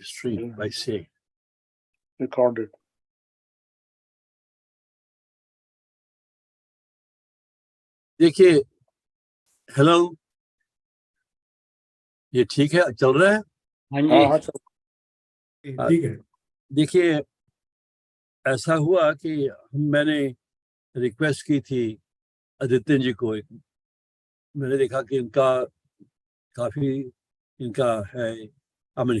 stream by saying. Recorded. देखिए, hello, ये ठीक है, चल रहा है? हाँ हाँ जी, हाँ ठीक है। देखिए, ऐसा हुआ कि मैंने रिक्वेस्ट की थी आदित्य जी को। मैंने देखा कि इनका काफी इनका है, I mean,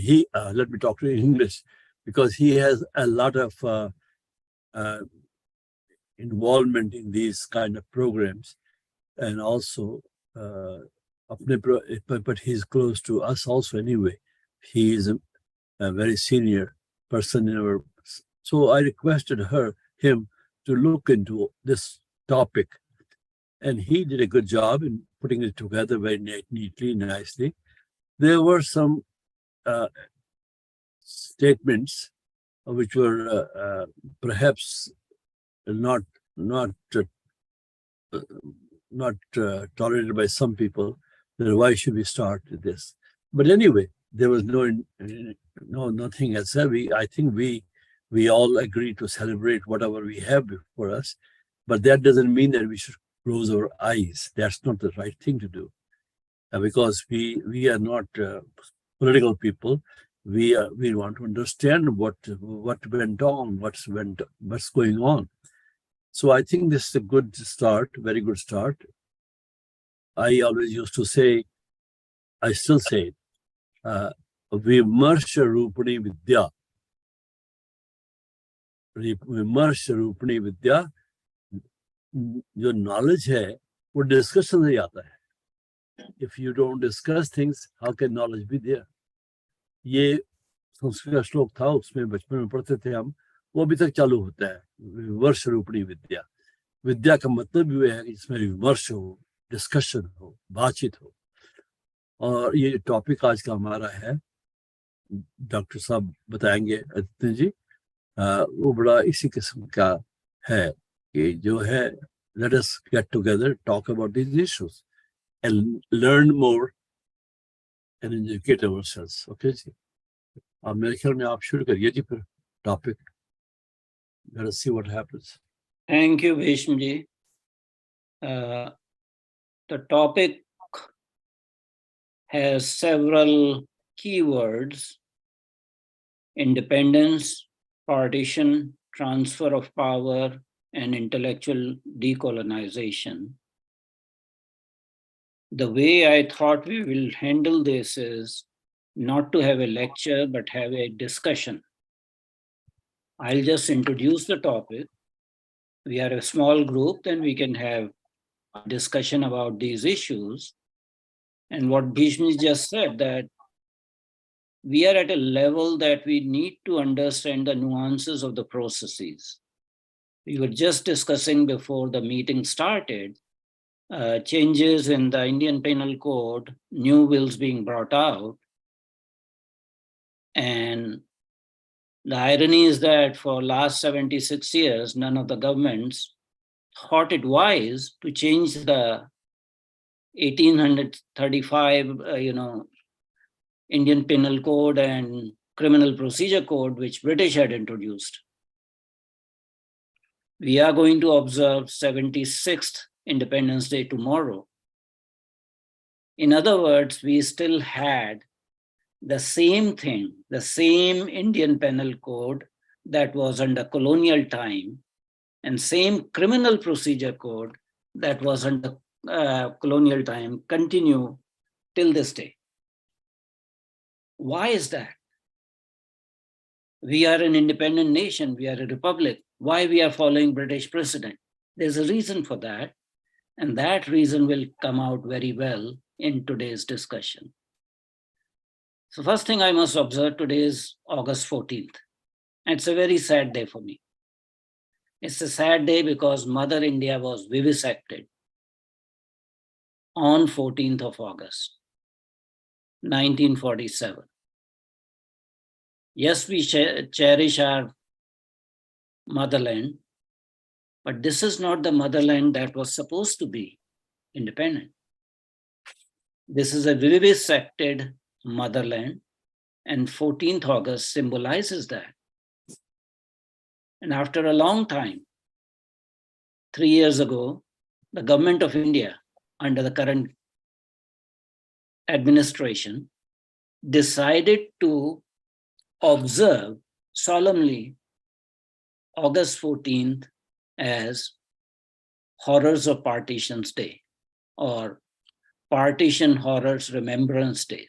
let me talk to you in English because he has a lot of involvement in these kind of programs, and also but he's close to us also anyway. He is a very senior person in our. So I requested him to look into this topic, and he did a good job in putting it together very neatly, nicely. There were some statements which were perhaps not tolerated by some people. Then why should we start with this? But anyway, there was nothing as said. I think we all agree to celebrate whatever we have before us, but that doesn't mean that we should close our eyes. That's not the right thing to do, because we are not political people. We want to understand what went on, what's going on. So I think this is a good start, very good start. I always used to say, I still say it, Vimarsha Rupani Vidya. Vimarsha Rupani Vidya, जो knowledge है, वो discussion से आता है. If you don't discuss things, how can knowledge be there? ये संस्कृत का श्लोक था, उसमें बचपन में पढ़ते थे हम, वो अभी तक चालू होता है. विमर्श रूपणी विद्या. विद्या का मतलब ये है कि इसमें विमर्श हो, डिस्कशन हो, बातचीत हो. और ये टॉपिक आज का हमारा है, डॉक्टर साहब बताएंगे, आदित्य जी, वो बड़ा इसी किस्म का है कि जो है, let us get together, talk about these issues and learn more and educate ourselves. Okay जी, अब मेरे ख्याल में आप शुरू करिए जी फिर topic. Let us see what happens. thank you, Bhishmji. The topic has several keywords: independence, partition, transfer of power, and intellectual decolonization. The way I thought we will handle this is not to have a lecture, but have a discussion. I'll just introduce the topic. We are a small group, then we can have a discussion about these issues. And what Bhishmi just said, that we are at a level that we need to understand the nuances of the processes. We were just discussing before the meeting started, changes in the Indian Penal Code, new bills being brought out. And the irony is that for last 76 years, none of the governments thought it wise to change the 1835, Indian Penal Code and Criminal Procedure Code, which British had introduced. We are going to observe 76th Independence Day tomorrow. In other words, we still had the same thing, the same Indian Penal Code that was under colonial time, and same Criminal Procedure Code that was under colonial time continue till this day. Why is that? We are an independent nation, we are a republic. Why we are following British precedent? There's a reason for that, and that reason will come out very well in today's discussion. So first thing I must observe, today is August 14th. It's a very sad day for me. It's a sad day because Mother India was vivisected on 14th of August, 1947. Yes, we cherish our motherland, but this is not the motherland that was supposed to be independent. This is a vivisected motherland And 14th August symbolizes that. And after a long time, 3 years ago, the government of India, under the current administration, decided to observe solemnly August 14th as Horrors of Partition's Day, or Partition Horrors Remembrance Day.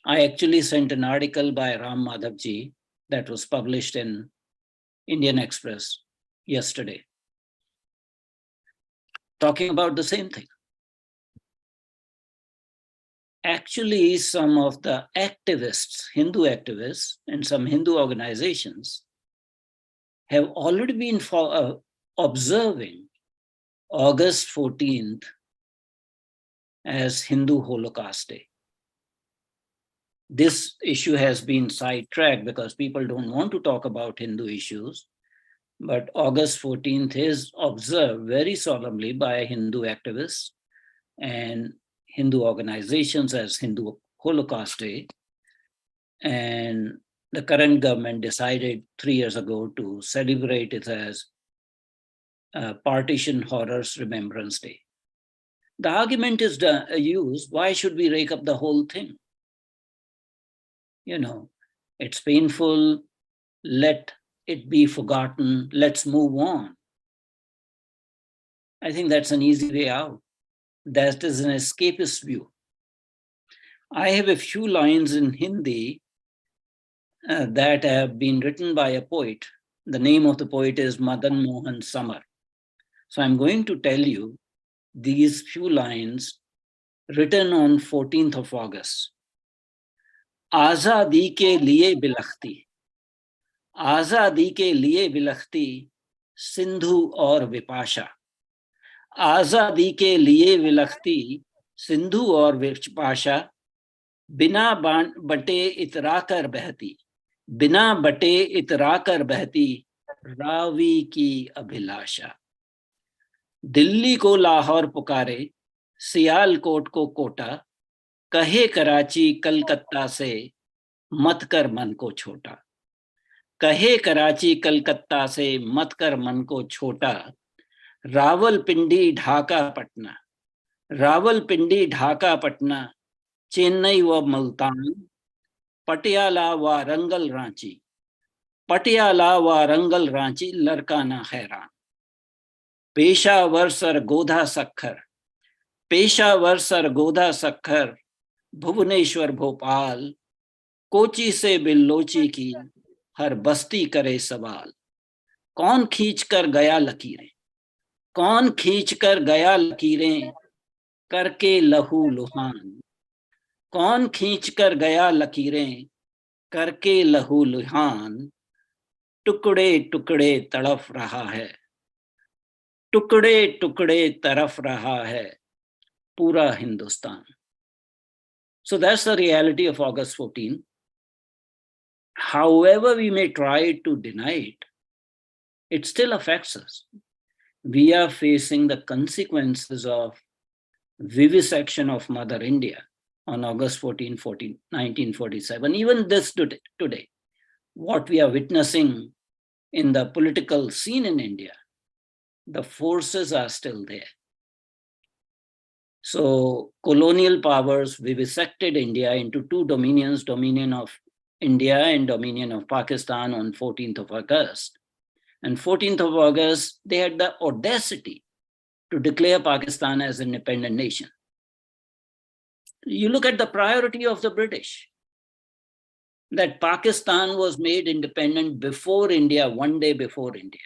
I actually sent an article by Ram Madhavji that was published in Indian Express yesterday, talking about the same thing. Actually, some of the activists, Hindu activists, and some Hindu organizations have already been observing August 14th as Hindu Holocaust Day. This issue has been sidetracked because people don't want to talk about Hindu issues, but August 14th is observed very solemnly by Hindu activists and Hindu organizations as Hindu Holocaust Day. And the current government decided 3 years ago to celebrate it as Partition Horrors Remembrance Day. The argument is used, why should we rake up the whole thing? You know, it's painful, let it be forgotten, let's move on. I think that's an easy way out. That is an escapist view. I have a few lines in Hindi that have been written by a poet. The name of the poet is Madan Mohan Samar. So I'm going to tell you these few lines written on 14th of August. आजादी के लिए बिलखती, आजादी के लिए बिलखती सिंधु और विपाशा, आजादी के लिए बिलखती सिंधु और विपाशा, बिना बटे इतरा कर बहती, बिना बटे इतरा कर बहती रावी की अभिलाषा। दिल्ली को लाहौर पुकारे, सियालकोट को कोटा, कहे कराची कलकत्ता से मत कर मन को छोटा, कहे कराची कलकत्ता से मत कर मन को छोटा, रावलपिंडी ढाका पटना, रावलपिंडी ढाका पटना, चेन्नई व मुल्तान, पटियाला व रंगल रांची, पटियाला व रंगल रांची लड़काना हैरान, पेशावर सर गोधा सखर, पेशावर सर गोधा सखर, भुवनेश्वर भोपाल, कोची से बिल्लोची की हर बस्ती करे सवाल, कौन खींच कर गया लकीरें, कौन खींच कर गया लकीरें करके लहू लुहान, कौन खींच कर गया लकीरें करके लहू लुहान, टुकड़े टुकड़े तड़फ रहा है, टुकड़े टुकड़े तरफ रहा है पूरा Hindustan. So that's the reality of August 14. However we may try to deny it, it still affects us. We are facing the consequences of vivisection of Mother India on August 14, 1947. Even this today, what we are witnessing in the political scene in India, the forces are still there. So colonial powers vivisected India into two dominions, dominion of India and dominion of Pakistan on 14th of August. And 14th of August, they had the audacity to declare Pakistan as an independent nation. You look at the priority of the British, that Pakistan was made independent before India, one day before India.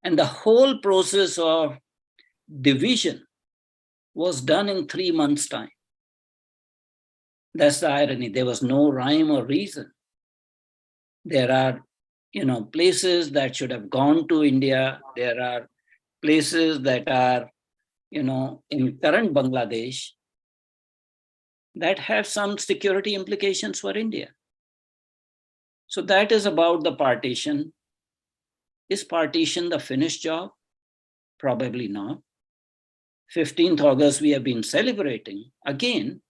And the whole process of division was done in 3 months' time. That's the irony. There was no rhyme or reason. There are, places that should have gone to India. There are places that are, in current Bangladesh that have some security implications for India. So that is about the partition. Is partition the finished job? Probably not. 15th August, we have been celebrating again,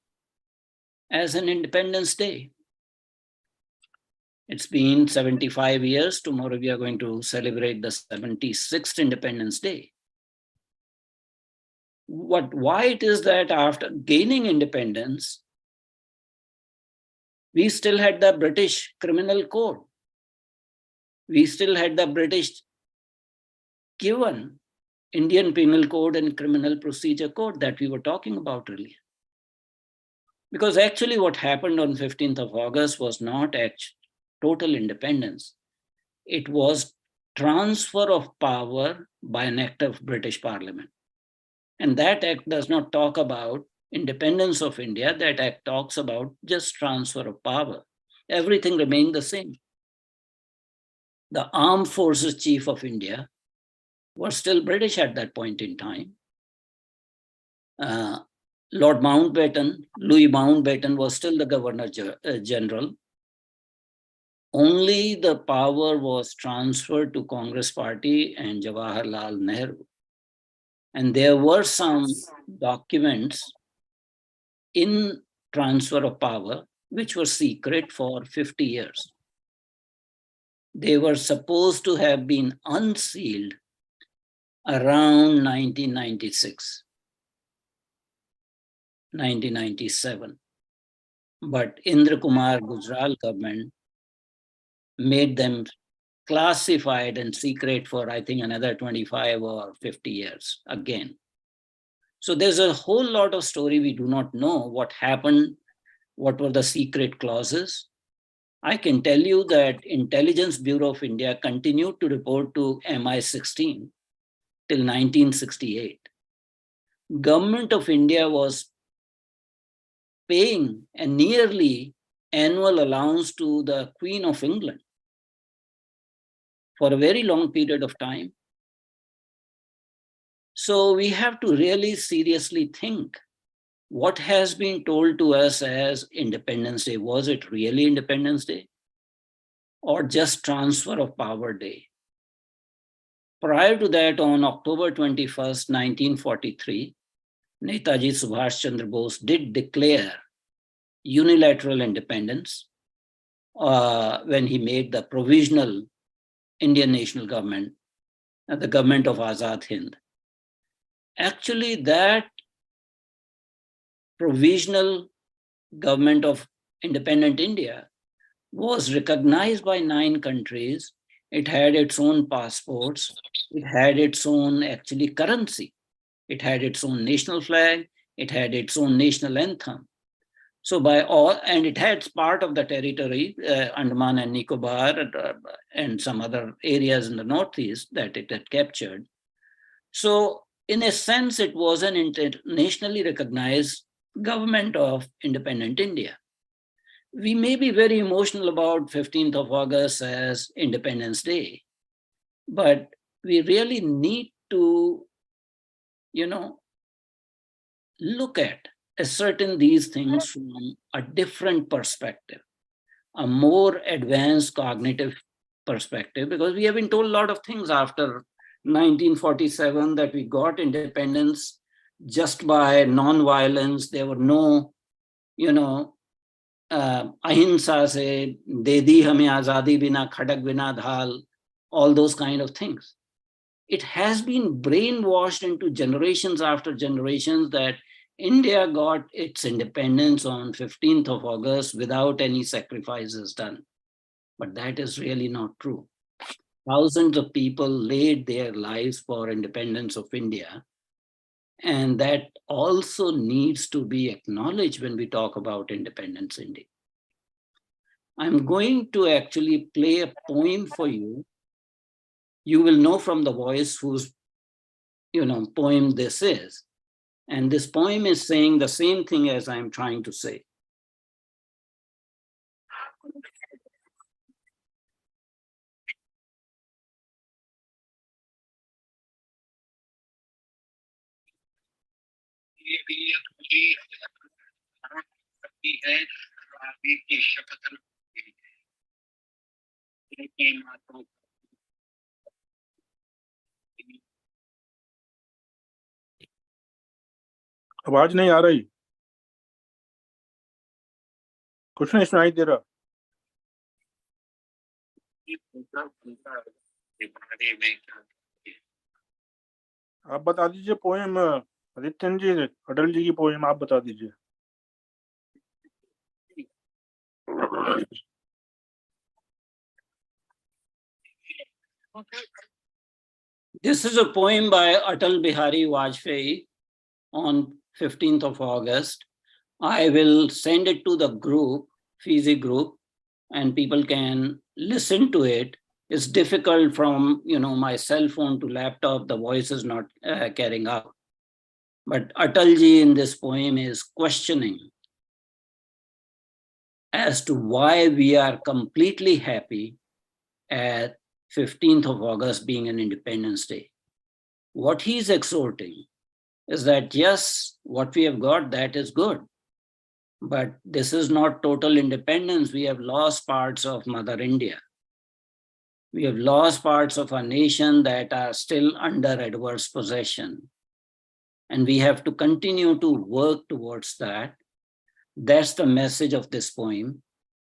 as an Independence Day. It's been 75 years. Tomorrow we are going to celebrate the 76th Independence Day. Why it is that after gaining independence, we still had the British Criminal Code. We still had the British given Indian Penal Code and Criminal Procedure Code that we were talking about earlier. Because actually what happened on 15th of August was not total independence. It was transfer of power by an act of British Parliament. And that act does not talk about independence of India. That act talks about just transfer of power. Everything remained the same. The Armed Forces Chief of India was still British at that point in time. Lord Mountbatten, Louis Mountbatten was still the Governor General. Only the power was transferred to Congress Party and Jawaharlal Nehru. And there were some documents in transfer of power which were secret for 50 years. They were supposed to have been unsealed around 1996, 1997. But Indra Kumar Gujral government made them classified and secret for, I think, another 25 or 50 years again. So there's a whole lot of story we do not know what happened, what were the secret clauses. I can tell you that Intelligence Bureau of India continued to report to MI16 till 1968. Government of India was paying a nearly annual allowance to the Queen of England for a very long period of time. So we have to really seriously think what has been told to us as Independence Day. Was it really Independence Day or just transfer of power day? Prior to that, on October 21st, 1943, Netaji Subhash Chandra Bose did declare unilateral independence when he made the provisional Indian national government, the government of Azad Hind. Actually, that provisional government of independent India was recognized by 9 countries. It had its own passports. It had its own actually currency. It had its own national flag. It had its own national anthem. So by all, and it had part of the territory, Andaman and Nicobar and some other areas in the Northeast that it had captured. So in a sense, it was an internationally recognized government of independent India. We may be very emotional about 15th of August as Independence Day, but we really need to, look at ascertain these things from a different perspective, a more advanced cognitive perspective, because we have been told a lot of things after 1947 that we got independence just by non-violence. There were no, ahimsa se de di hame azadi bina khadak bina dhal, all those kind of things. It has been brainwashed into generations after generations that India got its independence on 15th of August without any sacrifices done. But that is really not true. Thousands of people laid their lives for independence of India. And that also needs to be acknowledged when we talk about independence India. I'm going to actually play a poem for you. You will know from the voice whose poem this is. And this poem is saying the same thing as I'm trying to say. आवाज नहीं आ रही। कुछ नहीं सुनाई दे रहा। आप बता दीजिए पोएम, आदित्यन जी, अटल जी की पोएम आप बता दीजिए। This is a poem by Atal Bihari Vajpayee on 15th of August. I will send it to the group, Fiji group, and people can listen to it. It's difficult from my cell phone to laptop, the voice is not carrying out. But Atalji in this poem is questioning as to why we are completely happy at 15th of August being an Independence Day. What he's exhorting is that, yes, what we have got, that is good. But this is not total independence. We have lost parts of Mother India. We have lost parts of our nation that are still under adverse possession. And we have to continue to work towards that. That's the message of this poem.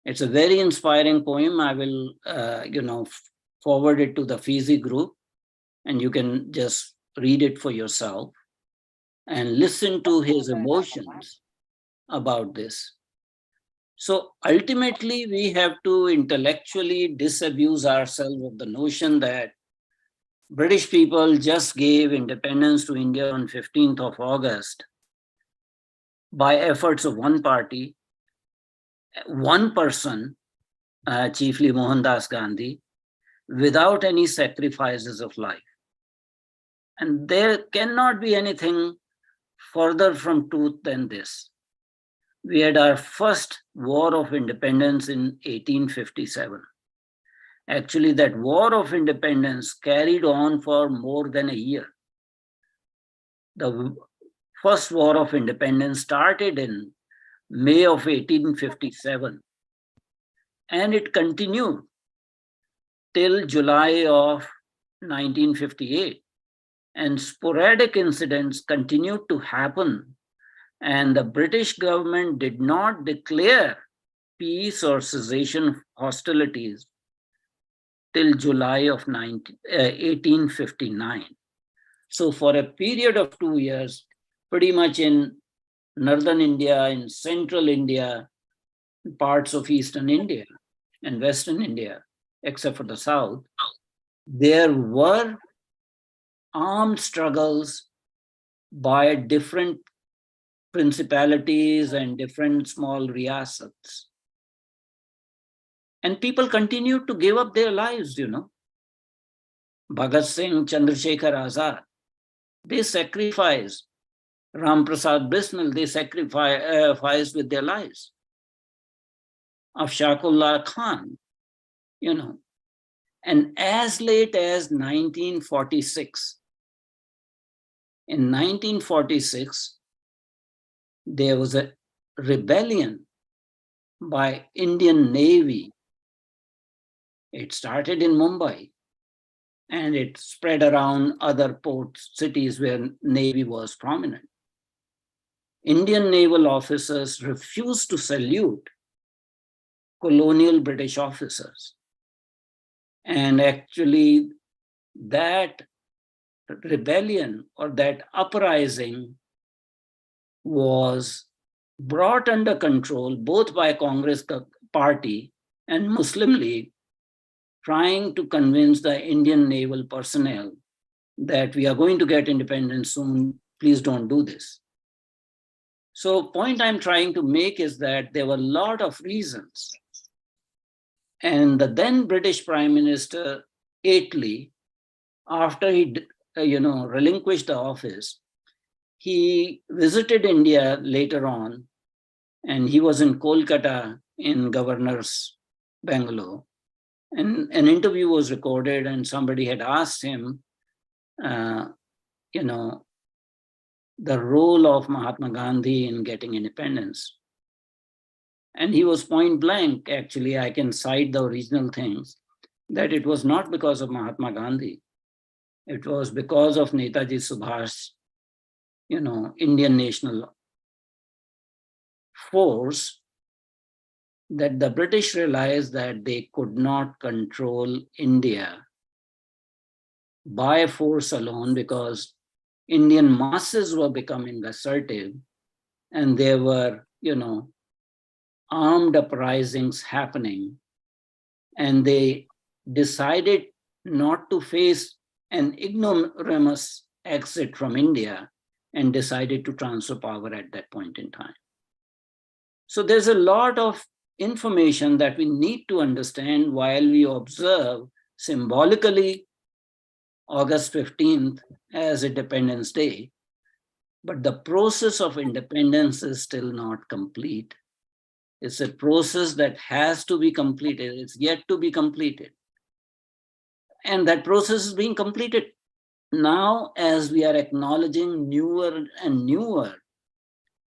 It's a very inspiring poem. I will, forward it to the Fiji group, and you can just read it for yourself and listen to his emotions about this. So ultimately, we have to intellectually disabuse ourselves of the notion that British people just gave independence to India on 15th of August by efforts of one party, one person, chiefly Mohandas Gandhi, without any sacrifices of life. And there cannot be anything further from truth than this. We had our first war of independence in 1857. Actually, that war of independence carried on for more than a year. The first war of independence started in May of 1857, and it continued till July of 1958. And sporadic incidents continued to happen, and the British government did not declare peace or cessation of hostilities till July of 1859. So for a period of 2 years, pretty much in northern India, in central India, parts of eastern India and western India, except for the south, there were armed struggles by different principalities and different small riyasats. And people continued to give up their lives, Bhagat Singh, Chandrasekhar Azad, they sacrificed. Ram Prasad Bismil, they sacrificed with their lives. Afshaqullah Khan, And as late as 1946, in 1946, there was a rebellion by Indian Navy. It started in Mumbai and it spread around other port cities where Navy was prominent. Indian naval officers refused to salute colonial British officers. And actually, that rebellion or that uprising was brought under control both by Congress Party and Muslim League, trying to convince the Indian naval personnel that we are going to get independence soon, please don't do this. So point I'm trying to make is that there were a lot of reasons. And the then British Prime Minister, Attlee, after he relinquished the office, he visited India later on, and he was in Kolkata in Governor's Bangalore. And an interview was recorded, and somebody had asked him, the role of Mahatma Gandhi in getting independence. And he was point blank, actually, I can cite the original things, that it was not because of Mahatma Gandhi. It was because of Netaji Subhash, Indian national force that the British realized that they could not control India by force alone, because Indian masses were becoming assertive and there were, armed uprisings happening. And they decided not to face an ignominious exit from India and decided to transfer power at that point in time. So there's a lot of information that we need to understand while we observe symbolically August 15th as Independence Day, but the process of independence is still not complete. It's a process that has to be completed. It's yet to be completed. And that process is being completed now as we are acknowledging newer and newer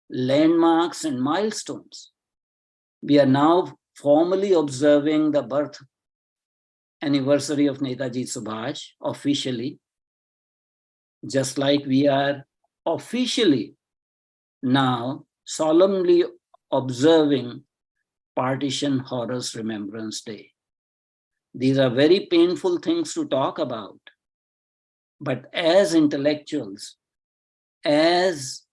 landmarks and milestones. We are now formally observing the birth anniversary of Netaji Subhash officially, just like we are officially now solemnly observing Partition Horrors Remembrance Day. These are very painful things to talk about, but as intellectuals, as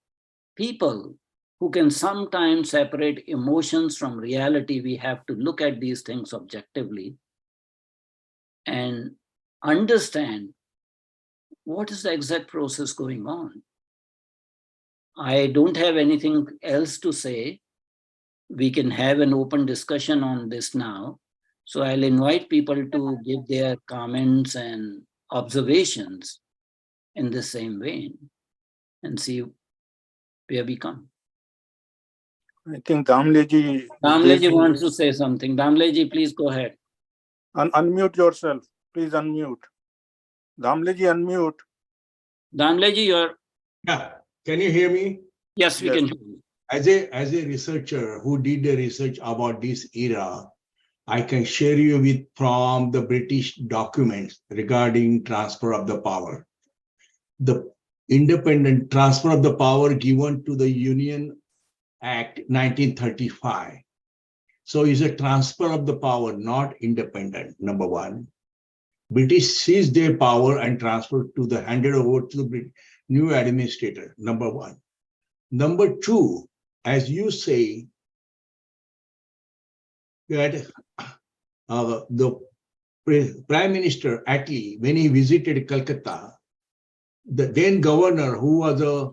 people who can sometimes separate emotions from reality, we have to look at these things objectively and understand what is the exact process going on. I don't have anything else to say. We can have an open discussion on this now. So I'll invite people to give their comments and observations in the same vein and see where we come. I think Damleji. Damleji wants to say something. Damleji, please go ahead. Unmute yourself. Please unmute. Damleji, unmute. Damleji, you're. Yeah, can you hear me? Yes, we Yes. can hear you. As a researcher who did the research about this era, I can share you with from the British documents regarding transfer of the power. The independent transfer of the power given to the Union Act 1935. So it's a transfer of the power, not independent, number one. British seized their power and transferred to the handed over to the new administrator, number one. Number two, as you say, that the Prime Minister Attlee, when he visited Calcutta, the then governor, who was a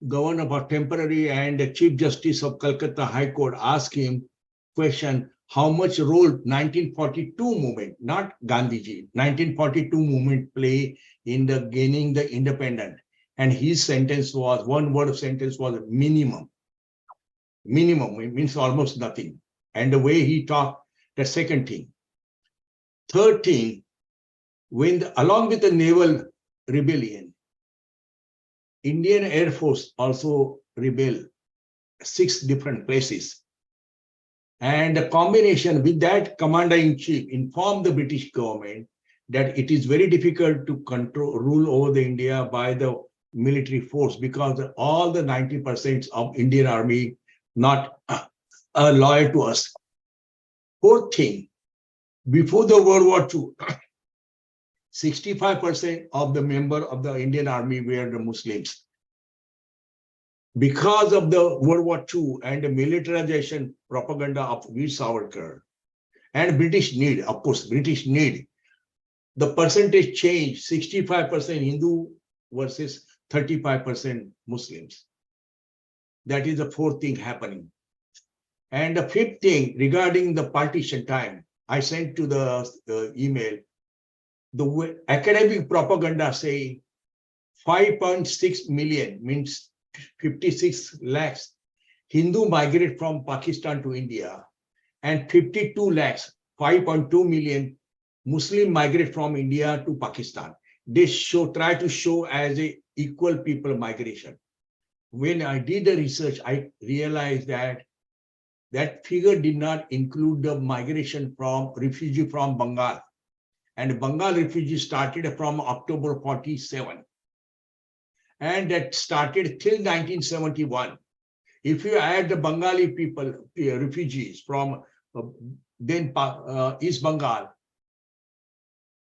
governor for temporary and the Chief Justice of Calcutta High Court, asked him question, how much role 1942 movement, not Gandhiji, 1942 movement play in the gaining the independence. And his sentence was, one word of sentence was minimum. Minimum, it means almost nothing. And the way he talked, the second thing. Third thing, when along with the naval rebellion, Indian Air Force also rebelled 6 different places. And the combination with that, Commander-in-Chief informed the British government that it is very difficult to rule over the India by the military force, because all the 90% of Indian Army not loyal to us. Fourth thing, before the World War II, 65% of the members of the Indian Army were the Muslims. Because of the World War II and the militarization propaganda of Veer Savarkar and British need, of course, British need, the percentage changed, 65% Hindu versus 35% Muslims. That is the fourth thing happening. And the fifth thing regarding the partition time, I sent to the email, the academic propaganda say 5.6 million, means 56 lakhs Hindu migrate from Pakistan to India, and 52 lakhs, 5.2 million Muslim migrate from India to Pakistan. They try to show as a equal people migration. When I did the research, I realized that that figure did not include the migration from refugee from Bengal. And Bengal refugees started from October 47. And that started till 1971. If you add the Bengali people, refugees from then East Bengal.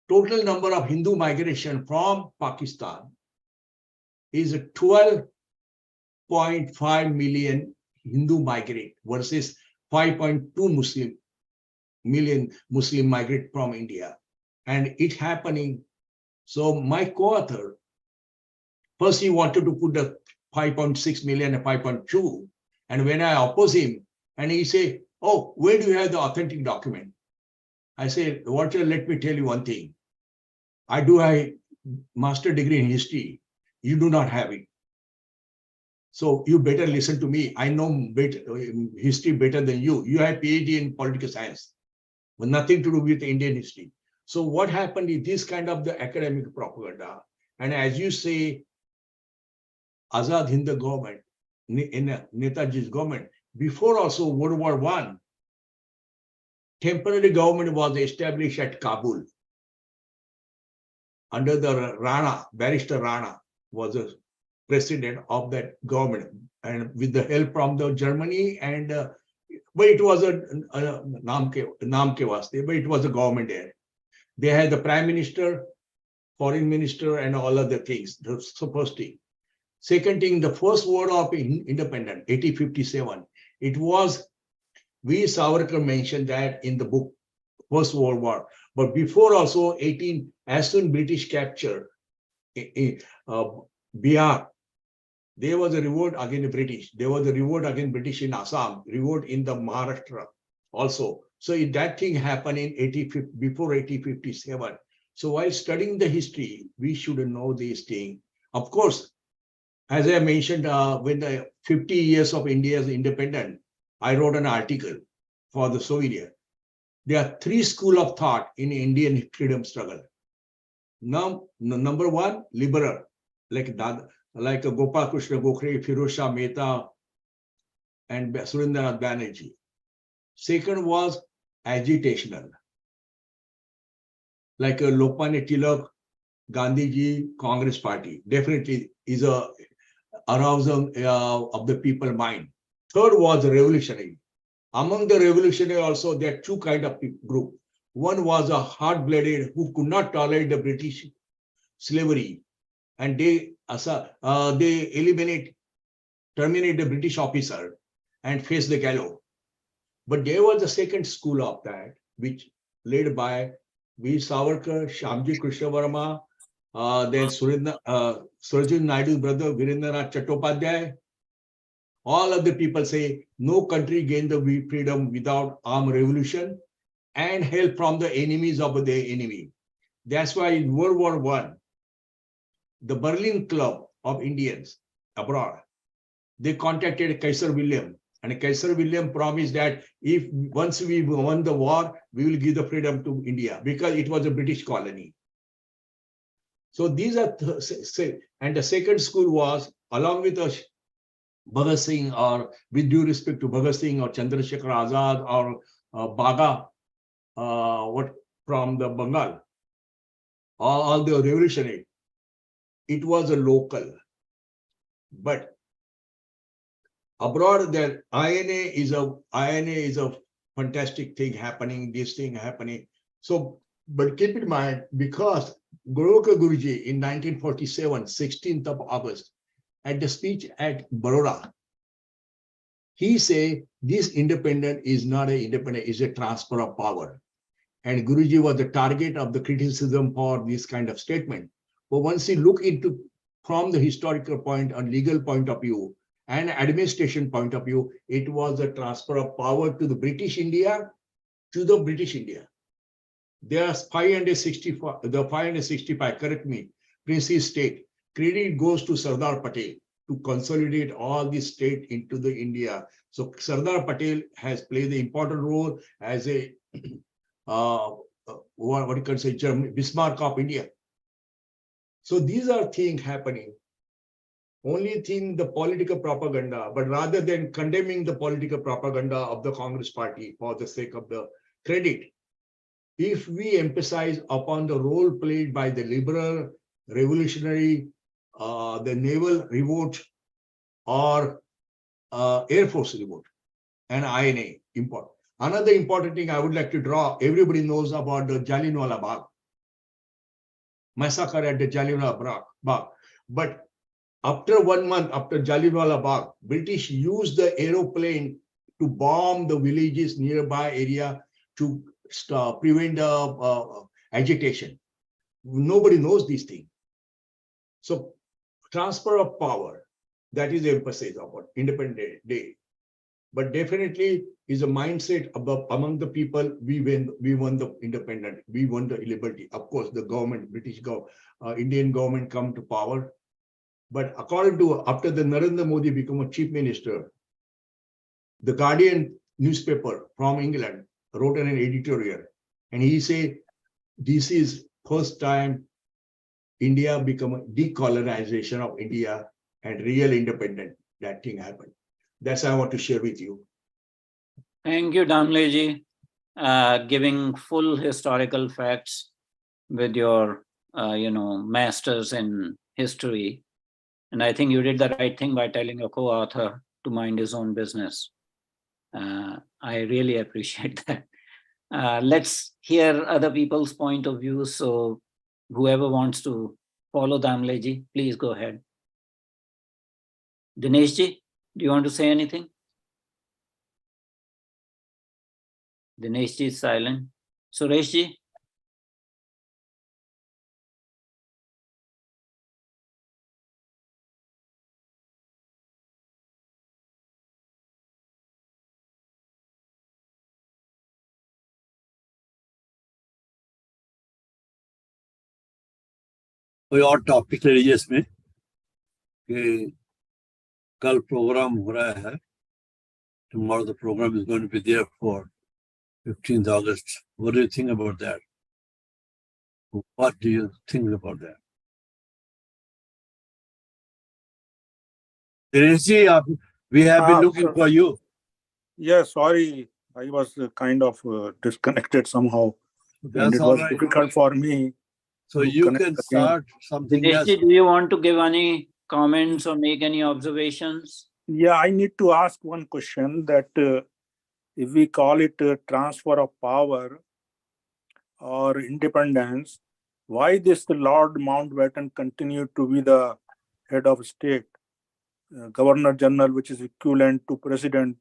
Total number of Hindu migration from Pakistan is 12.5 million Hindu migrate versus 5.2 million Muslim migrate from India. And it happening. So my co-author, first he wanted to put the 5.6 million and 5.2. And when I oppose him, and he say, oh, where do you have the authentic document? I say, Walter, let me tell you one thing. I do have a master degree in history. You do not have it. So you better listen to me. I know history better than you. You have PhD in political science, but nothing to do with Indian history. So what happened is this kind of the academic propaganda. And as you say, Azad Hind government, in Netaji's government, before also World War I, temporary government was established at Kabul. Under the Rana, Barrister Rana was the president of that government, and with the help from the Germany, and but it was a naam ke vaste, but it was a government there. They had the prime minister, foreign minister, and all other things. That's the first thing. Second thing, the first word of independence, 1857, it was, V. Savarkar mentioned that in the book, First World War. But before also, as soon British capture Bihar, there was a revolt against the British. There was a revolt against British in Assam, revolt in the Maharashtra also. So that thing happened in before 1857. So while studying the history, we should know these things. Of course, as I mentioned, when the 50 years of India's independence, I wrote an article for the Soviet. There are three schools of thought in Indian freedom struggle. Now, number one, liberal, like Gopal Krishna Gokhale, Firoz Shah Mehta, and Surendranath Banerjee. Second was agitational, like Lokmanya Tilak, Gandhiji, Congress Party. Definitely is a arousal of the people mind. Third was revolutionary. Among the revolutionary also, there are two kinds of group. One was a hard-blooded who could not tolerate the British slavery, and they terminate the British officer and face the gallows. But there was a second school of that, which led by V. Savarkar, Shyamji Krishna Varma, then Sarojini Naidu's brother Virendranath Chattopadhyay. All of the people say no country gained the freedom without armed revolution and help from the enemies of the enemy. That's why in World War I, the Berlin Club of Indians abroad, they contacted Kaiser William, and Kaiser William promised that if once we won the war, we will give the freedom to India because it was a British colony. So these are, and the second school was along with Bhagat Singh, or with due respect to Bhagat Singh or Chandrasekhar Azad or Baga, from the Bengal, all the revolutionary. It was a local, but abroad there INA is a fantastic thing happening. This thing happening. So, but keep in mind, because Golokar Guruji in 1947, 16th of August, at the speech at Baroda, he said this independence is not an independence, it's a transfer of power. And Guruji was the target of the criticism for this kind of statement. But once you look into from the historical point and legal point of view and administration point of view, it was a transfer of power to the British India, There are 565, correct me, Princely state. Credit goes to Sardar Patel to consolidate all this state into the India. So Sardar Patel has played the important role as a what you can say, Bismarck of India. So these are things happening. Only thing, the political propaganda, but rather than condemning the political propaganda of the Congress Party for the sake of the credit, if we emphasize upon the role played by the liberal, revolutionary, the naval revolt, or Air Force revolt, and INA, important. Another important thing I would like to draw, everybody knows about the Jallianwala Bagh massacre at the Jallianwala Bagh. But after 1 month after Jallianwala Bagh, British used the aeroplane to bomb the villages nearby area to prevent the agitation. Nobody knows these things. So transfer of power, that is the emphasis of Independence Day. But definitely is a mindset among the people. We won the independence, we won the liberty. Of course, the government, Indian government come to power. But according to, after the Narendra Modi become a chief minister, the Guardian newspaper from England wrote an editorial, and he said, this is first time India become a decolonization of India and real independent. That thing happened. That's what I want to share with you. Thank you, Damleji, giving full historical facts with your, masters in history. And I think you did the right thing by telling your co-author to mind his own business. I really appreciate that. Let's hear other people's point of view. So whoever wants to follow Damleji, please go ahead. Dineshji, do you want to say anything? Dineshji is silent. Sureshji? कोई और topic ले लीजिए इसमें कि कल programme हो रहा है. Tomorrow the program is going to be there for 15th August. What do you think about that? What do you think about that? Dineshji, we have been looking for you. Yeah, sorry, I was kind of disconnected somehow. And That's it all was right. difficult for me. So to you connect can again. start something else. Dineshji, do you want to give any comments or make any observations? Yeah, I need to ask one question that if we call it transfer of power or independence, why this Lord Mountbatten continued to be the head of state, Governor General, which is equivalent to President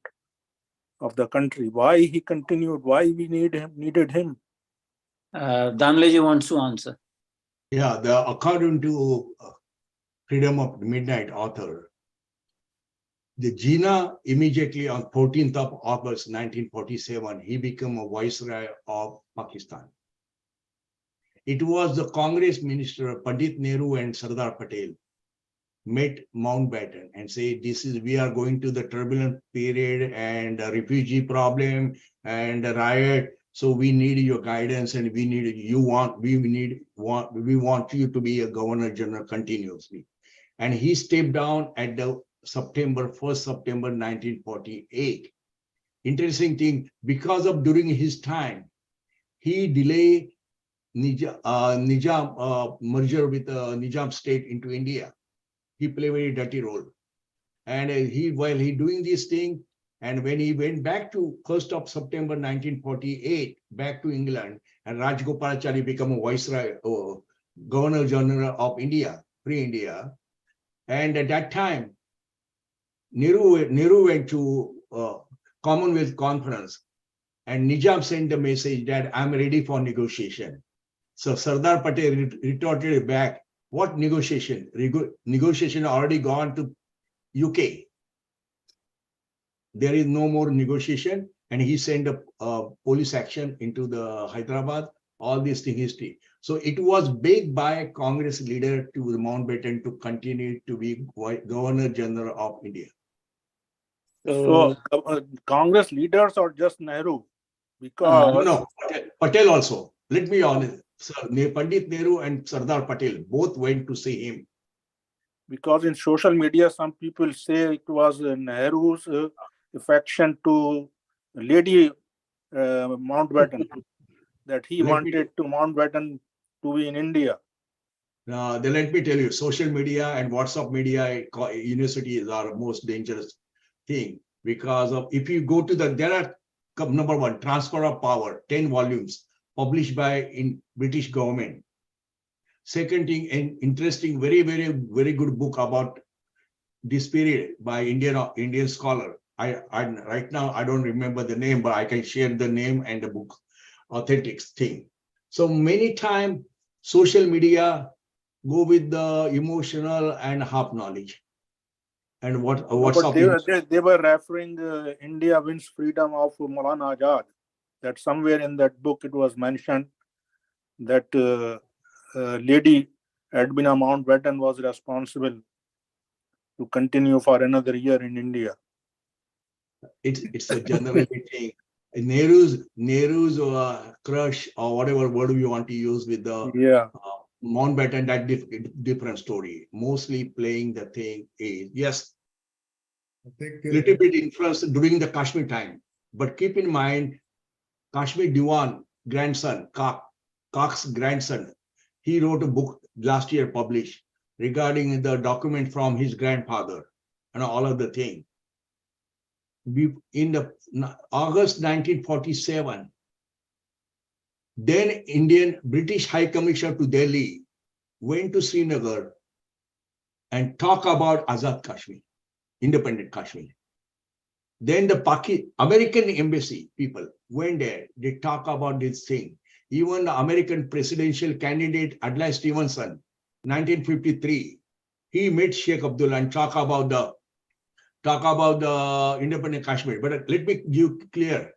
of the country? Why he continued? Why we needed him? Damleji wants to answer. Yeah, according to Freedom of Midnight author, the Jinnah immediately on 14th of August 1947, he became a viceroy of Pakistan. It was the Congress minister Pandit Nehru and Sardar Patel met Mountbatten and say, we are going to the turbulent period and a refugee problem and a riot. So we need your guidance and we want you to be a governor general continuously. And he stepped down at the 1st September 1948. Interesting thing, because of during his time, he delayed Nizam merger with Nizam state into India. He played a very dirty role. And while he doing this thing, and when he went back to 1st of September 1948, back to England, and Rajgopalachari became a viceroy, Governor General of India, pre-India. And at that time, Nehru went to Commonwealth Conference, and Nizam sent the message that I'm ready for negotiation. So Sardar Patel retorted back, what negotiation? Negotiation already gone to UK. There is no more negotiation, and he sent a police action into the Hyderabad, all these things history. So it was begged by a Congress leader to the Mountbatten to continue to be Governor General of India. So Congress leaders or just Nehru? Because No, Patel also. Let me be honest. Pandit Nehru and Sardar Patel both went to see him. Because in social media, some people say it was Nehru's affection to Lady Mountbatten, that he wanted to Mountbatten to be in India. Then let me tell you, social media and WhatsApp media universities are the most dangerous thing, because of if you go to there are Number one, Transfer of Power, 10 volumes, published by in British government. Second thing, an interesting, very good book about this period by Indian scholar. I right now I don't remember the name, but I can share the name and the book, authentic thing. So many times social media go with the emotional and half knowledge. And what's But up? they were referring India wins freedom of Maulana Azad. That somewhere in that book it was mentioned that Lady Edwina Mountbatten was responsible to continue for another year in India. It's a general thing. Nehru's crush or whatever word you want to use with the Mountbatten, that different story. Mostly playing the thing is yes, I think little bit influence during the Kashmir time, but keep in mind Kashmir Diwan grandson, Kak's grandson, he wrote a book last year published regarding the document from his grandfather and all of the thing. In the August 1947, then British High Commissioner to Delhi went to Srinagar and talk about Azad Kashmir, independent Kashmir. Then the American embassy people went there, they talk about this thing. Even the American presidential candidate Adlai Stevenson, 1953, he met Sheikh Abdullah and talk about the independent Kashmir. But let me give clear.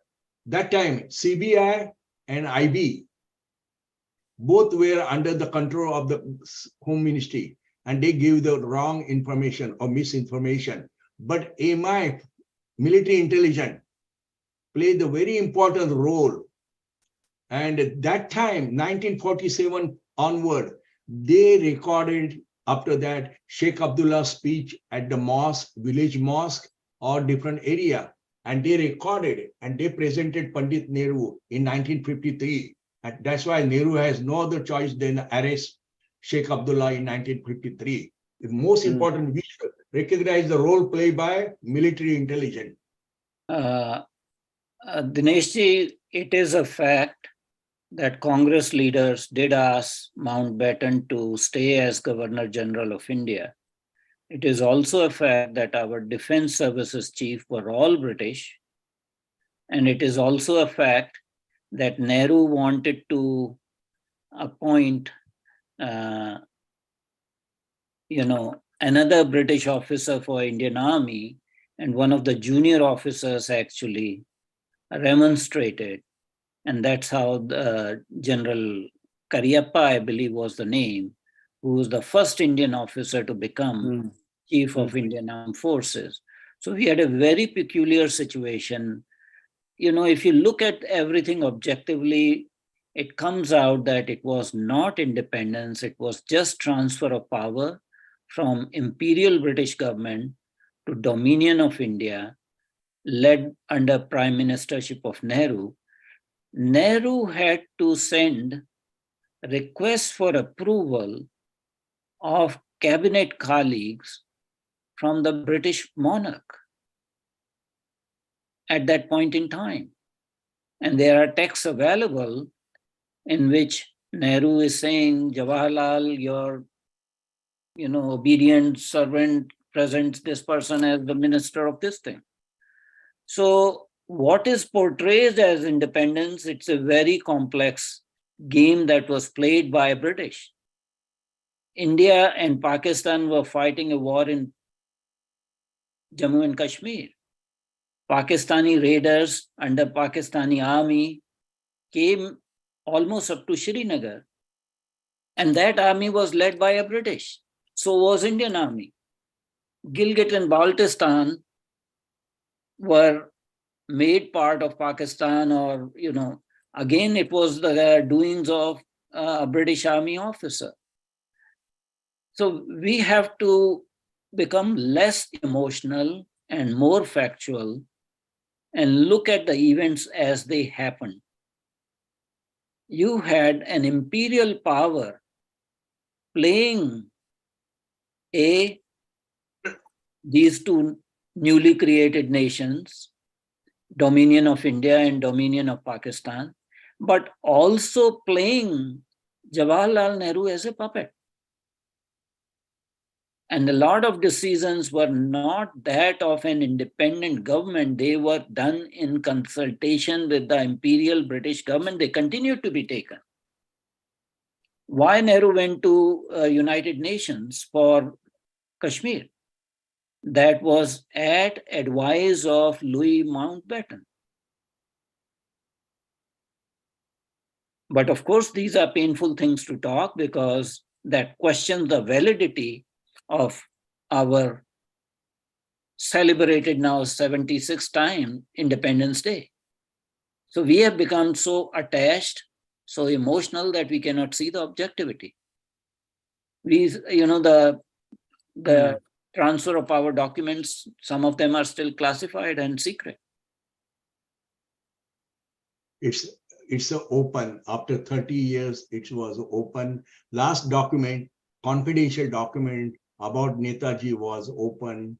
That time, CBI and IB, both were under the control of the Home Ministry, and they gave the wrong information or misinformation. But MI, military intelligence, played a very important role. And at that time, 1947 onward, they recorded after that Sheikh Abdullah's speech at the mosque, village mosque, or different area. And they recorded it and they presented Pandit Nehru in 1953. And that's why Nehru has no other choice than arrest Sheikh Abdullah in 1953. The most important, we should recognize the role played by military intelligence. Dineshji, it is a fact that Congress leaders did ask Mountbatten to stay as Governor General of India. It is also a fact that our defense services chief were all British. And it is also a fact that Nehru wanted to appoint, another British officer for Indian Army, and one of the junior officers actually remonstrated. And that's how General Cariappa, I believe was the name, who was the first Indian officer to become Chief of Indian Armed Forces. So we had a very peculiar situation. If you look at everything objectively, it comes out that it was not independence, it was just transfer of power from imperial British government to Dominion of India, led under Prime Ministership of Nehru. Nehru had to send requests for approval of cabinet colleagues from the British monarch at that point in time. And there are texts available in which Nehru is saying, Jawaharlal, your obedient servant presents this person as the minister of this thing. So what is portrayed as independence, it's a very complex game that was played by British. India and Pakistan were fighting a war in Jammu and Kashmir. Pakistani raiders under Pakistani army came almost up to Srinagar. And that army was led by a British. So was Indian army. Gilgit and Baltistan were made part of Pakistan, or, again, it was the doings of a British army officer. So we have to become less emotional and more factual and look at the events as they happened. You had an imperial power playing these two newly created nations dominion of India and dominion of Pakistan, but also playing Jawaharlal Nehru as a puppet. And a lot of decisions were not that of an independent government. They were done in consultation with the imperial British government. They continued to be taken. Why Nehru went to United Nations for Kashmir? That was at advice of Louis Mountbatten. But of course, these are painful things to talk because that questions the validity of our celebrated now 76th time Independence Day. So we have become so attached, so emotional that we cannot see the objectivity. The transfer of power documents, some of them are still classified and secret. It's open. After 30 years, it was open. Last document, confidential document about Netaji was open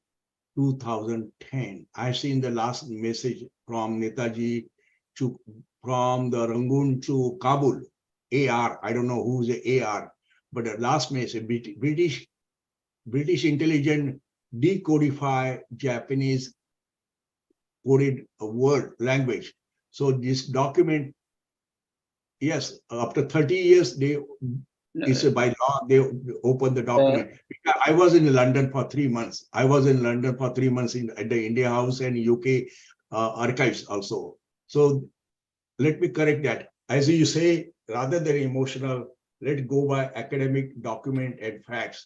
2010. I've seen the last message from Netaji from the Rangoon to Kabul, AR. I don't know who's the AR, but the last message, British intelligence decodify Japanese coded word language. So this document, yes, after 30 years, it's by law, they open the document. I was in London for 3 months. I was in London for 3 months at the India House and UK archives also. So let me correct that. As you say, rather than emotional, let's go by academic document and facts.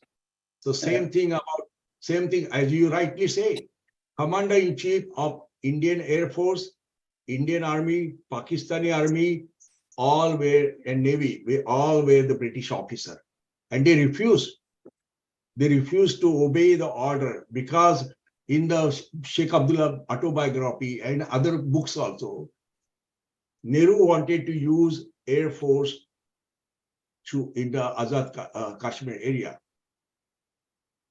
So same thing as you rightly say, Commander-in-Chief of Indian Air Force, Indian Army, Pakistani Army, all were, and Navy, we all were the British officer. And they refused to obey the order because in the Sheikh Abdullah autobiography and other books also, Nehru wanted to use Air Force in the Azad Kashmir area.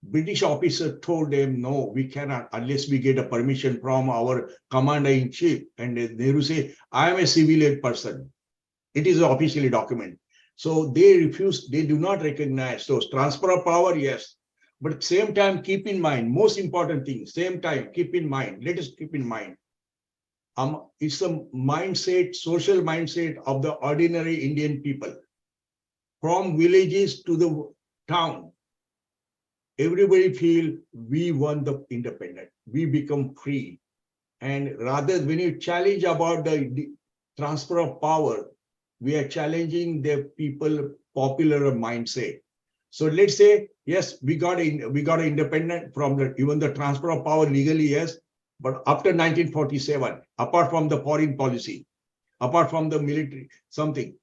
British officer told them, no, we cannot unless we get a permission from our commander-in-chief. And Nehru say, I am a civilian person. It is officially documented. So they refuse, they do not recognize. So transfer of power, yes. But at the same time, keep in mind, most important thing, same time, keep in mind, let us keep in mind. It's a mindset, social mindset of the ordinary Indian people. From villages to the town, everybody feel we won the independence, we become free. And rather when you challenge about the transfer of power, we are challenging the people popular mindset. So let's say, yes, we got independent from even the transfer of power legally, yes, but after 1947, apart from the foreign policy, apart from the military, something,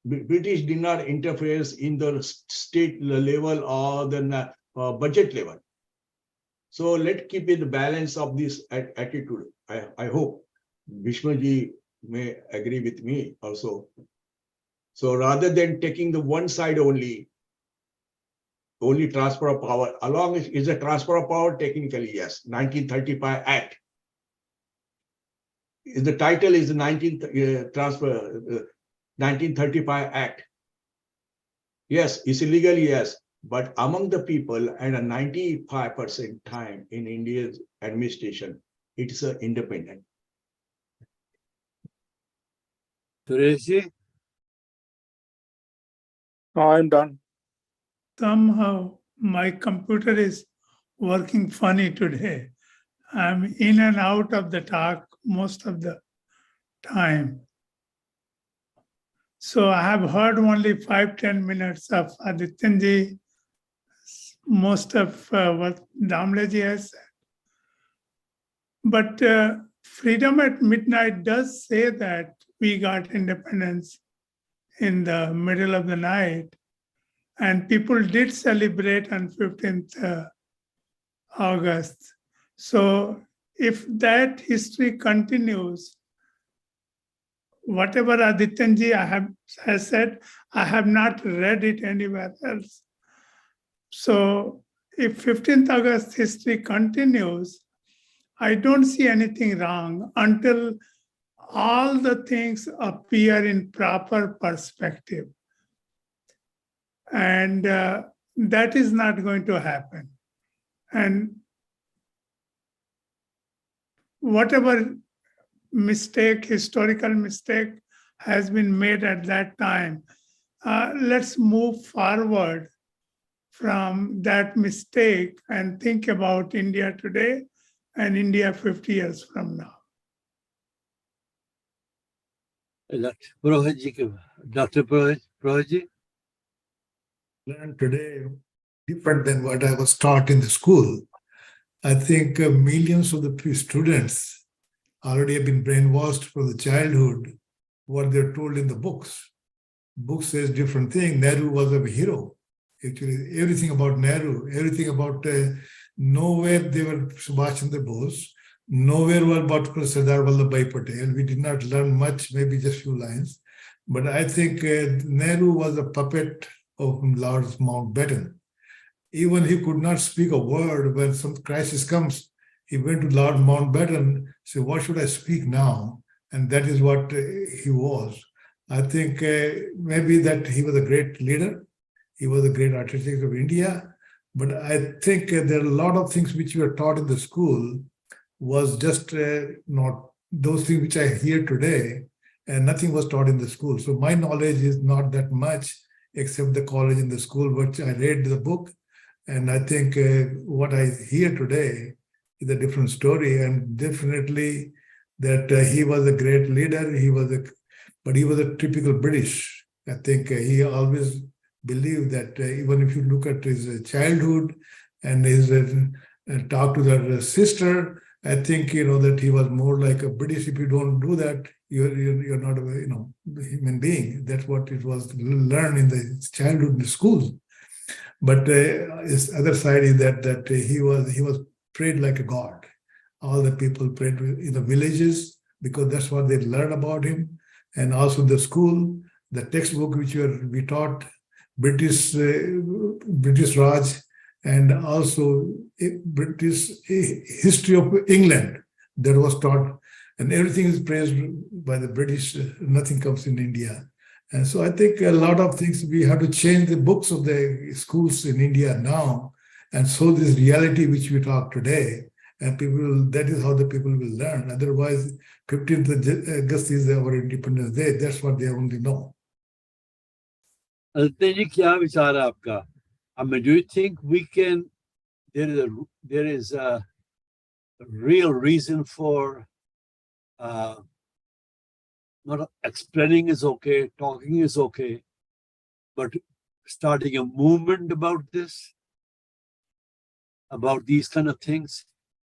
British did not interfere in the state level or the budget level. So let's keep it the balance of this attitude. I hope Bhishmaji may agree with me also. So rather than taking the one side only transfer of power, along is a transfer of power technically, yes, 1935 Act. The title is the 1935 Act. Yes, it's illegal, yes, but among the people and a 95% time in India's administration, it is independent. Sureshji? I'm done. Somehow my computer is working funny today. I'm in and out of the talk most of the time. So I have heard only 5-10 minutes of Adityanji, most of what Damleji has said. But Freedom at Midnight does say that we got independence in the middle of the night, and people did celebrate on 15th August. So if that history continues, whatever Adityanji has said, I have not read it anywhere else. So if 15th August history continues, I don't see anything wrong until all the things appear in proper perspective. And that is not going to happen. And whatever mistake, historical mistake has been made at that time, let's move forward from that mistake and think about India today and India 50 years from now. Dr. Purohit ji? Learned today different than what I was taught in the school. I think millions of the students already have been brainwashed from the childhood what they're told in the books. Book says different thing. Nehru was a hero. Actually, everything about Nehru, everything about nowhere they were Subhash Chandra Bose, nowhere were about Sardar Vallabhbhai Patel. We did not learn much, maybe just few lines. But I think Nehru was a puppet of Lord Mountbatten. Even he could not speak a word when some crisis comes. He went to Lord Mountbatten, said, what should I speak now? And that is what he was. I think maybe that he was a great leader. He was a great architect of India. But I think there are a lot of things which we were taught in the school was just not those things which I hear today, and nothing was taught in the school. So my knowledge is not that much, except the college and the school, which I read the book. And I think what I hear today is a different story. And definitely that he was a great leader. But he was a typical British. I think he always believed that even if you look at his childhood and his talk to their sister, I think, that he was more like a British. If you don't do that, you're not a human being. That's what it was learned in the childhood in the schools. But his other side is that he was prayed like a god. All the people prayed in the villages because that's what they learned about him. And also the school, the textbook which we taught, British Raj, and also British history of England that was taught, and everything is praised by the British. Nothing comes in India. And so I think a lot of things we have to change the books of the schools in India now, and so this reality which we talk today, and that is how the people will learn. Otherwise, 15th August is our Independence Day. That's what they only know. Aditya ji, kya vichar hai aapka? I mean, do you think there is a real reason for not explaining is okay, talking is okay, but starting a movement about this, about these kind of things?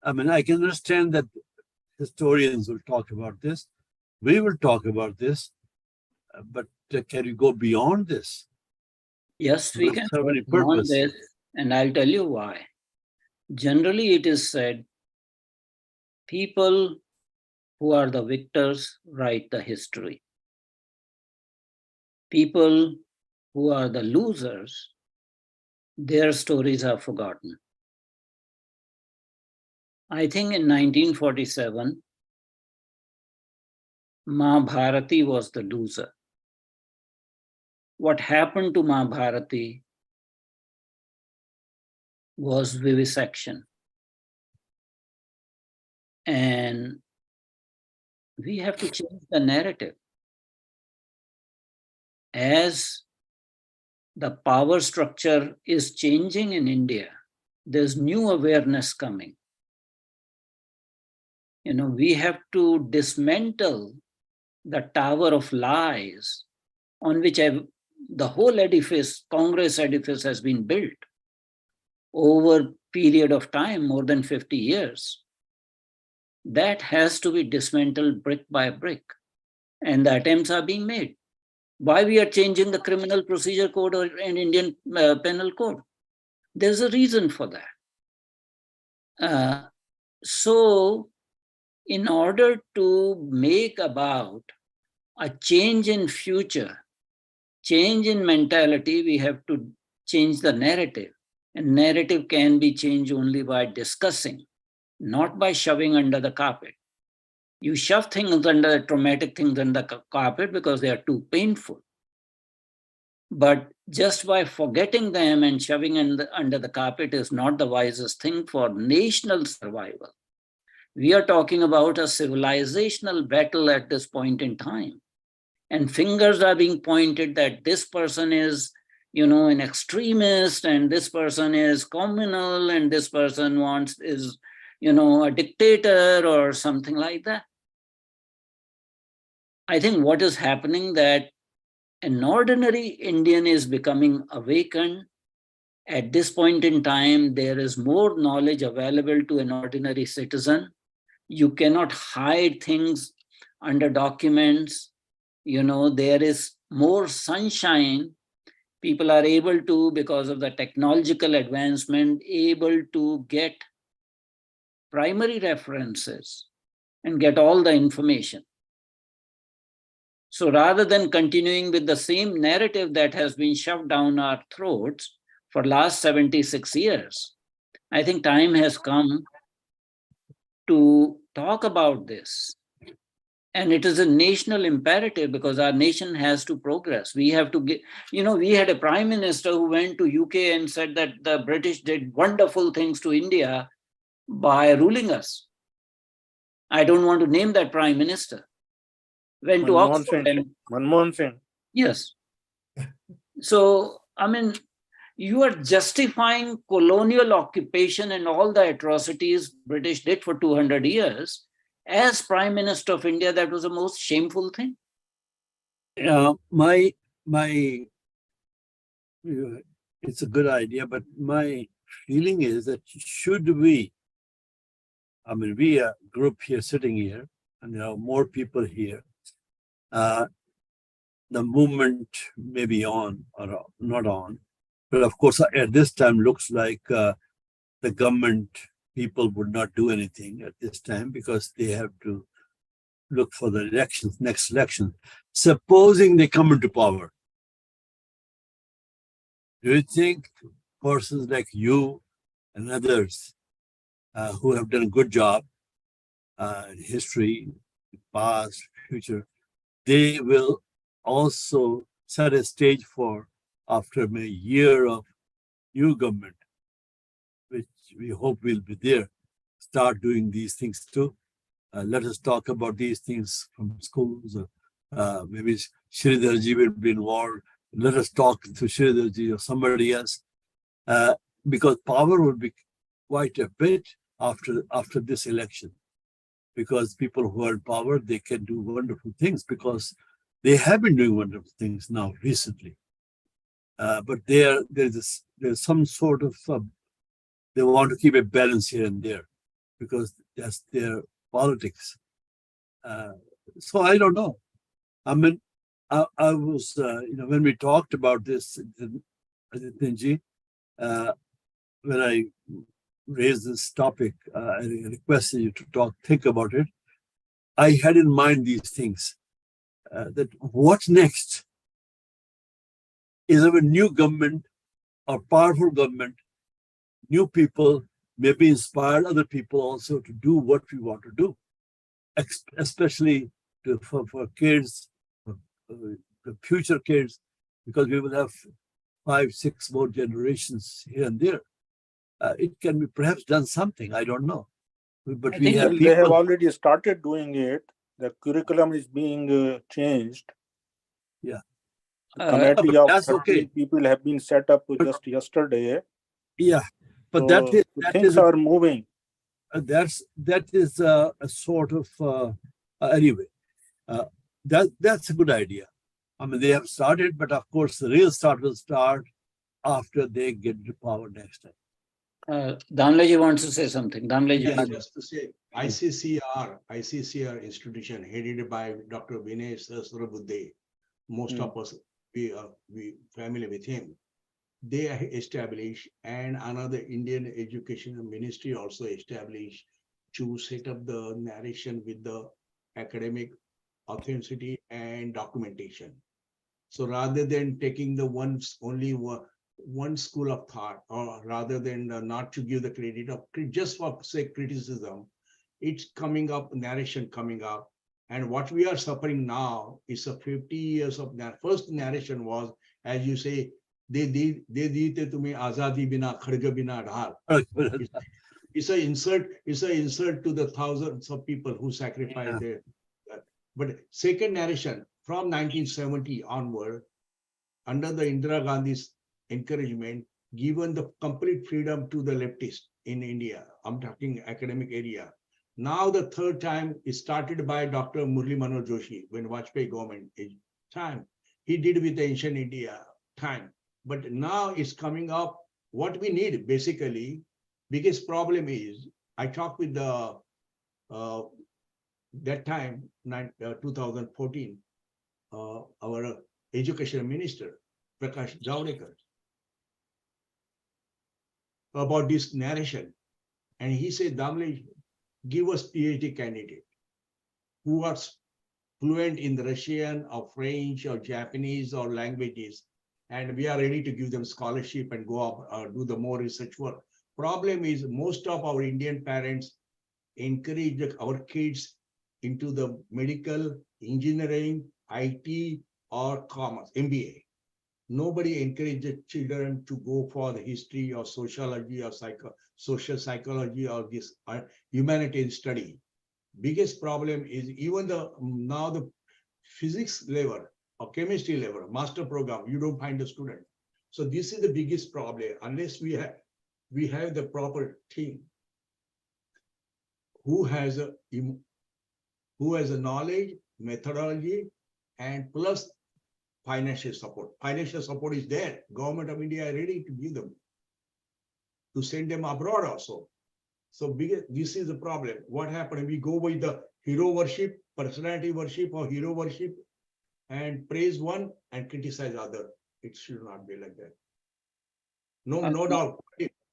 I mean, I can understand that historians will talk about this. We will talk about this, but can you go beyond this? Yes, we can serve any go beyond purpose. this, and I'll tell you why. Generally, it is said, people who are the victors write the history. People who are the losers, their stories are forgotten. I think in 1947, Mahabharati was the loser. What happened to Mahabharati was vivisection. And we have to change the narrative. As the power structure is changing in India, there's new awareness coming. We have to dismantle the tower of lies on which the whole edifice, Congress edifice, has been built over a period of time, more than 50 years. That has to be dismantled brick by brick. And the attempts are being made. Why we are changing the Criminal Procedure Code and Indian Penal Code? There's a reason for that. So, in order to make about a change in future, change in mentality, we have to change the narrative. And narrative can be changed only by discussing. not by shoving under the carpet. You shove things under, traumatic things under the carpet because they are too painful. But just by forgetting them and shoving under the carpet is not the wisest thing for national survival. We are talking about a civilizational battle at this point in time. And fingers are being pointed that this person is, an extremist, and this person is communal, and this person is, a dictator or something like that. I think what is happening that an ordinary Indian is becoming awakened. At this point in time, there is more knowledge available to an ordinary citizen. You cannot hide things under documents. There is more sunshine. People are able to, because of the technological advancement, able to get primary references and get all the information. So rather than continuing with the same narrative that has been shoved down our throats for last 76 years, I think time has come to talk about this. And it is a national imperative because our nation has to progress. We have to get, we had a prime minister who went to UK and said that the British did wonderful things to India by ruling us. I don't want to name that prime minister. Went to Oxford and Manmohan Singh. yes. So, you are justifying colonial occupation and all the atrocities British did for 200 years. As Prime Minister of India, that was the most shameful thing. It's a good idea, but my feeling is that should we, we are a group here sitting here, and there are more people here. The movement may be on or not on, but of course, at this time, looks like the government people would not do anything at this time because they have to look for the elections, next election. Supposing they come into power, do you think persons like you and others who have done a good job in history, past, future, they will also set a stage for after a year of new government, which we hope will be there, start doing these things too. Let us talk about these things from schools. Maybe Sridharji will be involved. Let us talk to Sridharji or somebody else, because power will be quite a bit after this election. Because people who are in power, they can do wonderful things because they have been doing wonderful things now recently. But there's some sort of they want to keep a balance here and there because that's their politics. So I don't know. I was, when we talked about this, Adityanji, when I raised this topic, I requested you to think about it. I had in mind these things, that what next? Is our new government or powerful government, new people, maybe inspire other people also to do what we want to do, especially for kids, for the future kids, because we will have 5-6 more generations here and there. It can be perhaps done something, I don't know. But we have people. They have already started doing it. The curriculum is being changed. Yeah. A committee of that's 30 okay. people have been set up just yesterday. Yeah, but So things are moving. That is a sort of anyway. That's a good idea. They have started, but of course the real start will start after they get to power next time. Damleji wants to say something. Damleji. Yeah, just to say, ICCR institution headed by Dr. Vinay Sahasrabudhe, most of us, we familiar with him. They established, and another Indian Education Ministry also established to set up the narration with the academic authenticity and documentation. So rather than taking the only one school of thought, or rather than not to give the credit of just for say criticism, it's coming up, narration coming up. And what we are suffering now is a 50 years of that. First narration was, as you say, they did to me azadi bina khadga bina dhar. It's an insult to the thousands of people who sacrificed their. But second narration from 1970 onward, under the Indira Gandhi's encouragement, given the complete freedom to the leftists in India. I'm talking academic area. Now the third time is started by Dr. Murli Manohar Joshi when Vajpayee government is time. He did with the ancient India time. But now it's coming up. What we need basically, biggest problem is, I talked with the that time, 2014, our education minister, Prakash Javadekar, about this narration. And he said, Damle, give us PhD candidate who are fluent in the Russian or French or Japanese or languages, and we are ready to give them scholarship and go up, do the more research work. Problem is, most of our Indian parents encourage our kids into the medical, engineering, IT, or commerce, MBA. Nobody encourages children to go for the history or sociology or social psychology or this humanitarian study. Biggest problem is even now the physics level or chemistry level, master program, you don't find a student. So this is the biggest problem. Unless we have the proper team who has a knowledge, methodology, and plus financial support. Financial support is there. Government of India is ready to give them, to send them abroad also. So this is the problem. What happened? We go with the hero worship, personality worship, or hero worship, and praise one and criticize other. It should not be like that. No doubt.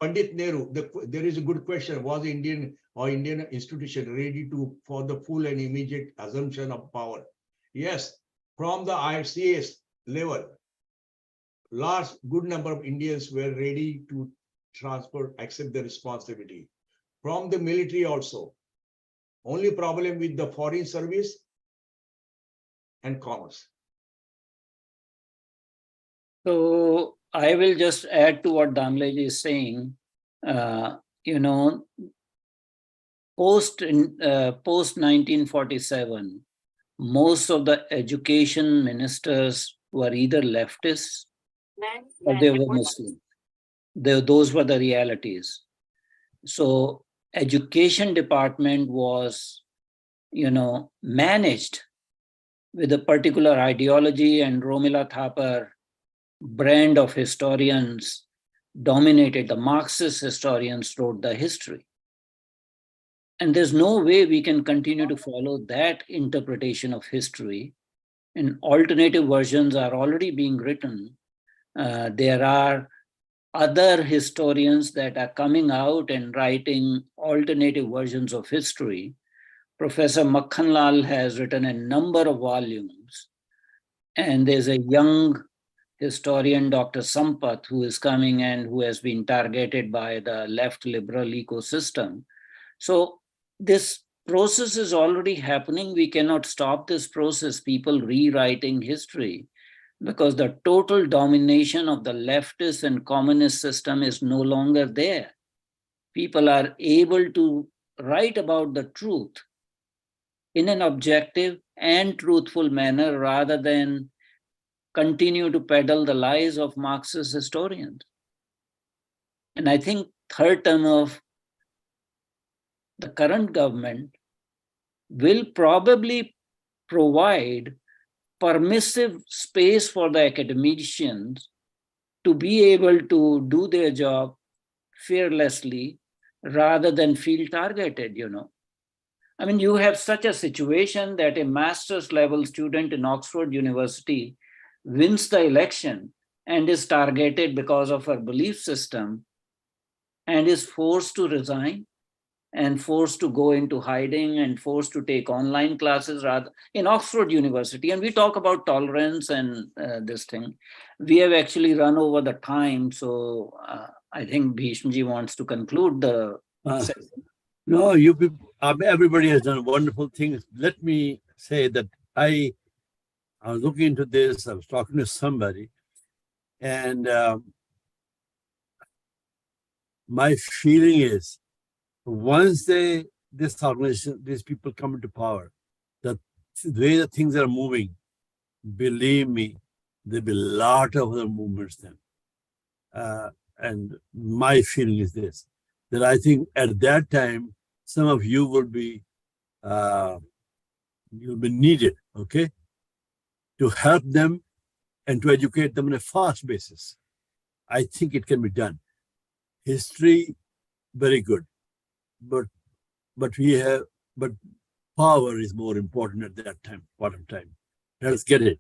Pandit Nehru, there is a good question. Was Indian institution ready for the full and immediate assumption of power? Yes, from the ICS level, large good number of Indians were ready to accept the responsibility. From the military also. Only problem with the foreign service and commerce. So I will just add to what Damlej is saying. Post 1947, most of the education ministers were either leftists or they were Muslim. Those were the realities. So education department was, managed with a particular ideology, and Romila Thapar brand of historians dominated. The Marxist historians wrote the history. And there's no way we can continue to follow that interpretation of history. And alternative versions are already being written. There are other historians that are coming out and writing alternative versions of history. Professor Makhanlal has written a number of volumes. And there's a young historian, Dr. Sampath, who is coming and who has been targeted by the left liberal ecosystem. So this process is already happening. We cannot stop this process, people rewriting history, because the total domination of the leftist and communist system is no longer there. People are able to write about the truth in an objective and truthful manner rather than continue to peddle the lies of Marxist historians. And I think third term of the current government will probably provide permissive space for the academicians to be able to do their job fearlessly rather than feel targeted, I mean, you have such a situation that a master's level student in Oxford University wins the election and is targeted because of her belief system and is forced to resign. and forced to go into hiding and forced to take online classes rather in Oxford University. And we talk about tolerance and this thing. We have actually run over the time. So I think Bhishmji wants to conclude the session. No, you people, everybody has done wonderful things. Let me say that I was looking into this. I was talking to somebody, and my feeling is once this organization, these people come into power, the way that things are moving, believe me, there'll be a lot of other movements then. And my feeling is this, that I think at that time, some of you will be, you'll be needed, okay, to help them and to educate them on a fast basis. I think it can be done. History, very good, but power is more important at that time, point of time. Let's get it.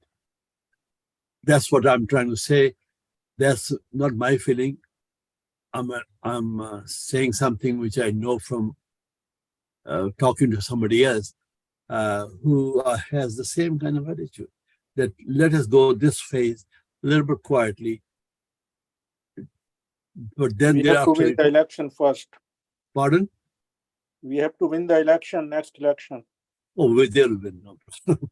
That's what I'm trying to say. That's not my feeling. I'm saying something which I know from talking to somebody else who has the same kind of attitude, that let us go this phase a little bit quietly, but then We have to thereafter, win the election first. pardon? We have to win the election, next election. Oh, they'll win, no problem.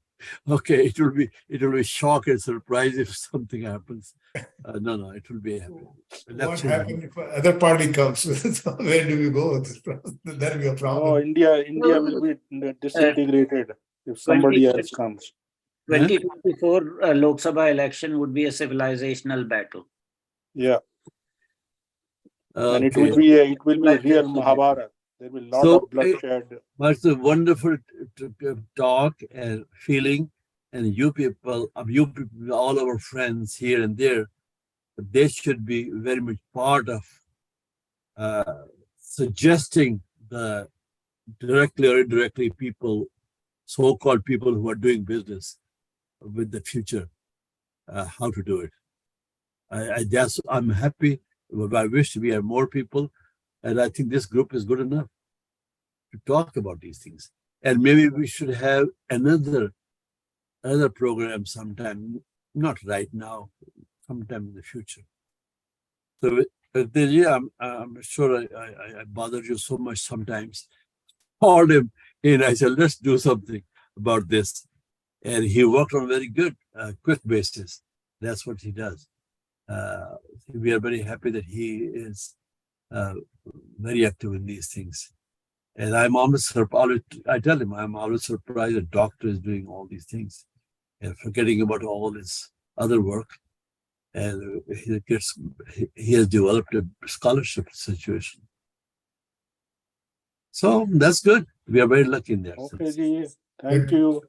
Okay, it will be shock and surprise if something happens. No, it will be happy. What Election- happens if other party comes? So where do we go? That'll be a Oh, problem. India will be disintegrated if somebody else comes. 2024 Lok Sabha election would be a civilizational battle. Yeah, and it Okay. will be a real Mahabharata. There will be a lot So, of bloodshed. But it's a wonderful talk and feeling, and you people, all our friends here and there, they should be very much part of suggesting the directly or indirectly people, so-called people who are doing business with the future, how to do it. I'm happy. I wish we had more people, and I think this group is good enough to talk about these things. And maybe we should have another program sometime, not right now, sometime in the future. So I'm sure I bothered you so much sometimes. Called him in, I said, let's do something about this. And he worked on a very good, quick basis. That's what he does. We are very happy that he is very active in these things. And I'm always surprised. I tell him I'm always surprised a doctor is doing all these things and forgetting about all his other work. And he has developed a scholarship situation. So that's good. We are very lucky in that Okay, sense. ji. Thank you.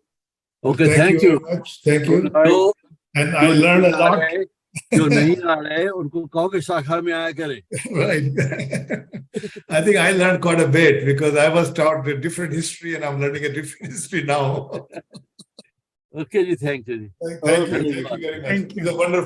Okay, thank you. Very much. Thank you. So, And I learned a lot. जो नहीं आ रहे उनको कहो कि शाखा में आया करें. Right. I think I learned quite a bit because I was taught a different history and I'm learning a different history now. Okay, ji, thank you. Thank you very much. Thank you. It's a wonderful.